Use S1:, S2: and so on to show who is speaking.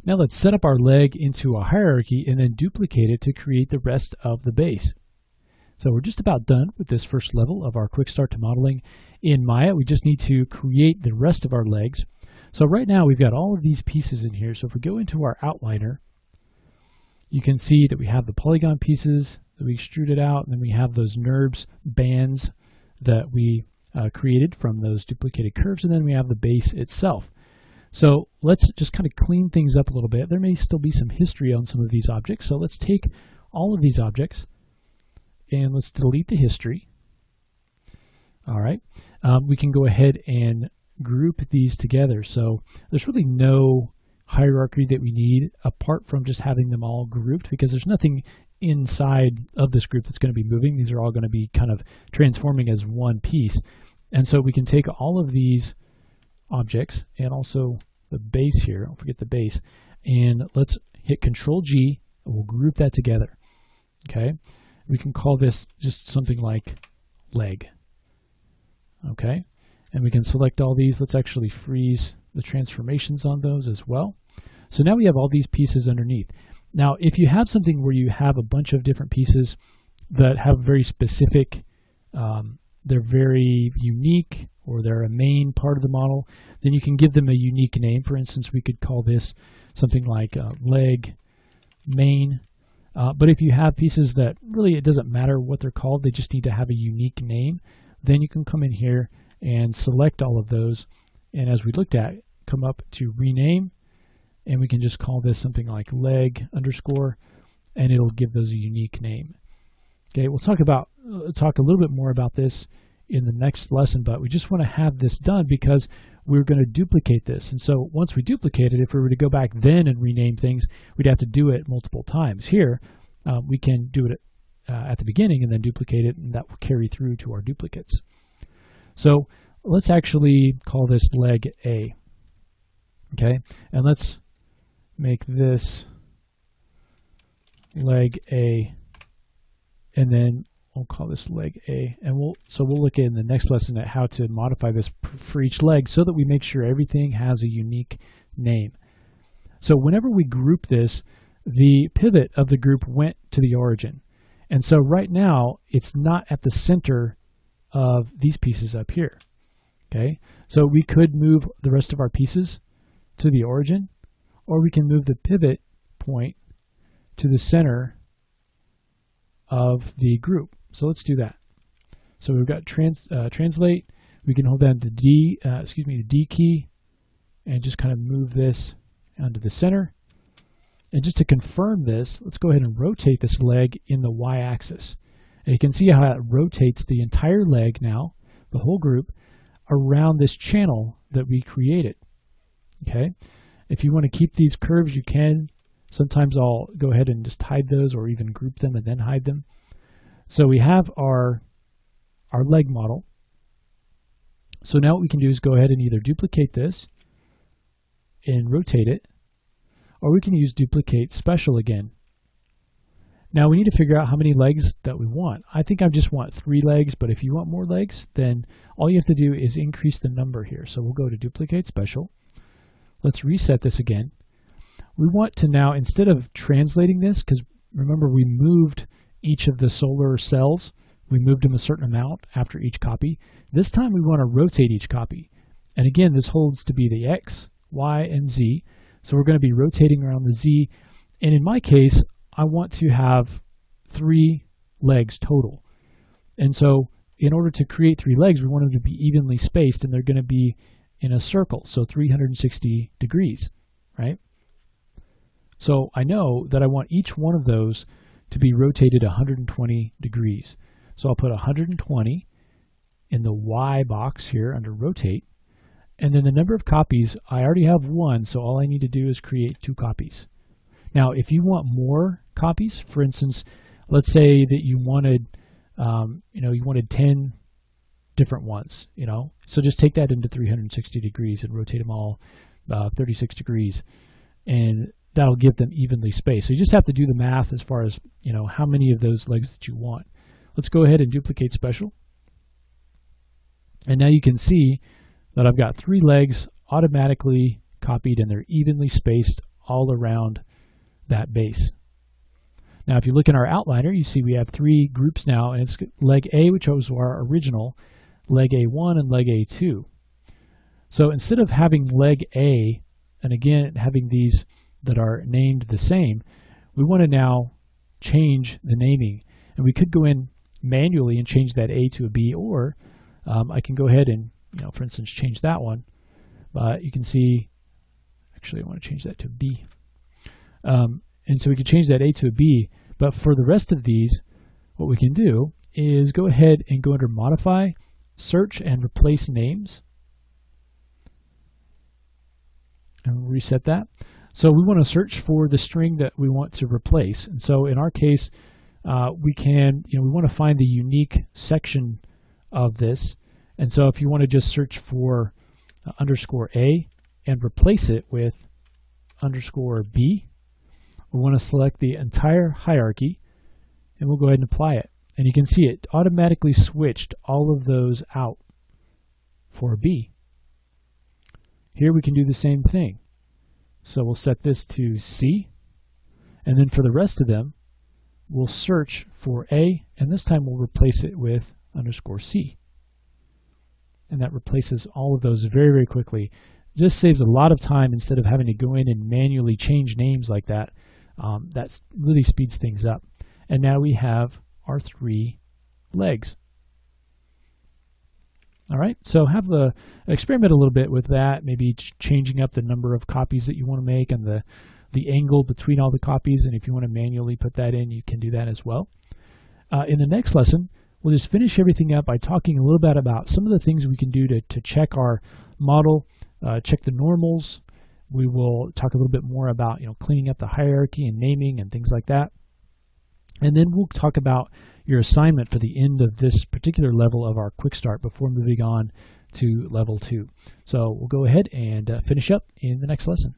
S1: Now let's set up our leg into a hierarchy and then duplicate it to create the rest of the base. So we're just about done with this first level of our quick start to modeling in Maya. We just need to create the rest of our legs. So right now we've got all of these pieces in here. So if we go into our outliner, you can see that we have the polygon pieces that we extruded out, and then we have those NURBS bands that we created from those duplicated curves, and then we have the base itself. So let's just kind of clean things up a little bit. There may still be some history on some of these objects, so let's take all of these objects and let's delete the history. All right, we can go ahead and group these together. So there's really no hierarchy that we need apart from just having them all grouped, because there's nothing inside of this group that's going to be moving. These are all going to be kind of transforming as one piece. And so we can take all of these objects and also the base here, don't forget the base, and let's hit Control G and we'll group that together. Okay, we can call this just something like leg. Okay, and we can select all these. Let's actually freeze the transformations on those as well. So now we have all these pieces underneath. Now, if you have something where you have a bunch of different pieces that have very specific, they're very unique, or they're a main part of the model, then you can give them a unique name. For instance, we could call this something like leg main. But if you have pieces that really, it doesn't matter what they're called, they just need to have a unique name, then you can come in here and select all of those. And as we looked at, come up to rename, and we can just call this something like leg underscore, and it'll give those a unique name. Okay, we'll talk a little bit more about this in the next lesson, but we just want to have this done because we're going to duplicate this. And so once we duplicate it, if we were to go back then and rename things, we'd have to do it multiple times. Here, we can do it at the beginning and then duplicate it, and that will carry through to our duplicates. So let's actually call this leg A. Okay, and let's make this leg A, and then we'll call this leg A, and we'll look in the next lesson at how to modify this for each leg so that we make sure everything has a unique name. So whenever we group this, the pivot of the group went to the origin, and so right now it's not at the center of these pieces up here. Okay, so we could move the rest of our pieces to the origin, or we can move the pivot point to the center of the group. So let's do that. So we've got translate. We can hold down the D key, and just kind of move this onto the center. And just to confirm this, let's go ahead and rotate this leg in the y-axis. And you can see how it rotates the entire leg now, the whole group, around this channel that we created. Okay, if you want to keep these curves, you can. Sometimes I'll go ahead and just hide those, or even group them and then hide them. So we have our leg model. So now what we can do is go ahead and either duplicate this and rotate it, or we can use duplicate special again. Now we need to figure out how many legs that we want. I think I just want 3 legs, but if you want more legs, then all you have to do is increase the number here. So we'll go to duplicate special. Let's reset this again. We want to now, instead of translating this, because remember we moved each of the solar cells, we moved them a certain amount after each copy. This time we want to rotate each copy. And again, this holds to be the X, Y, and Z. So we're going to be rotating around the Z. And in my case, I want to have 3 legs total. And so in order to create 3 legs, we want them to be evenly spaced, and they're going to be in a circle, so 360 degrees, right? So I know that I want each one of those to be rotated 120 degrees. So I'll put 120 in the Y box here under rotate, and then the number of copies, I already have 1, so all I need to do is create 2 copies. Now, if you want more copies, for instance, let's say that you wanted, you wanted 10 different ones, so just take that into 360 degrees and rotate them all 36 degrees, and that'll give them evenly spaced. So you just have to do the math as far as how many of those legs that you want. Let's go ahead and duplicate special, and now you can see that I've got 3 legs automatically copied, and they're evenly spaced all around that base. Now, if you look in our outliner, you see we have 3 groups now, and it's leg A, which was our original, leg A1, and leg A2. So instead of having leg A, and again, having these that are named the same, we want to now change the naming. And we could go in manually and change that A to a B, or I can go ahead and, for instance, change that one. But you can see, actually I want to change that to B. And so we can change that A to a B, but for the rest of these, what we can do is go ahead and go under Modify, Search, and Replace Names. And we'll reset that. So we want to search for the string that we want to replace. And so in our case, we want to find the unique section of this. And so if you want to just search for underscore A and replace it with underscore B, we want to select the entire hierarchy, and we'll go ahead and apply it. And you can see it automatically switched all of those out for B. Here we can do the same thing. So we'll set this to C, and then for the rest of them, we'll search for A, and this time we'll replace it with underscore C. And that replaces all of those very, very quickly. It just saves a lot of time instead of having to go in and manually change names like that. That really speeds things up. And now we have our 3 legs. All right, so experiment a little bit with that, maybe changing up the number of copies that you want to make and the angle between all the copies. And if you want to manually put that in, you can do that as well. In the next lesson, we'll just finish everything up by talking a little bit about some of the things we can do to check our model, check the normals. We will talk a little bit more about cleaning up the hierarchy and naming and things like that. And then we'll talk about your assignment for the end of this particular level of our quick start before moving on to level 2. So we'll go ahead and finish up in the next lesson.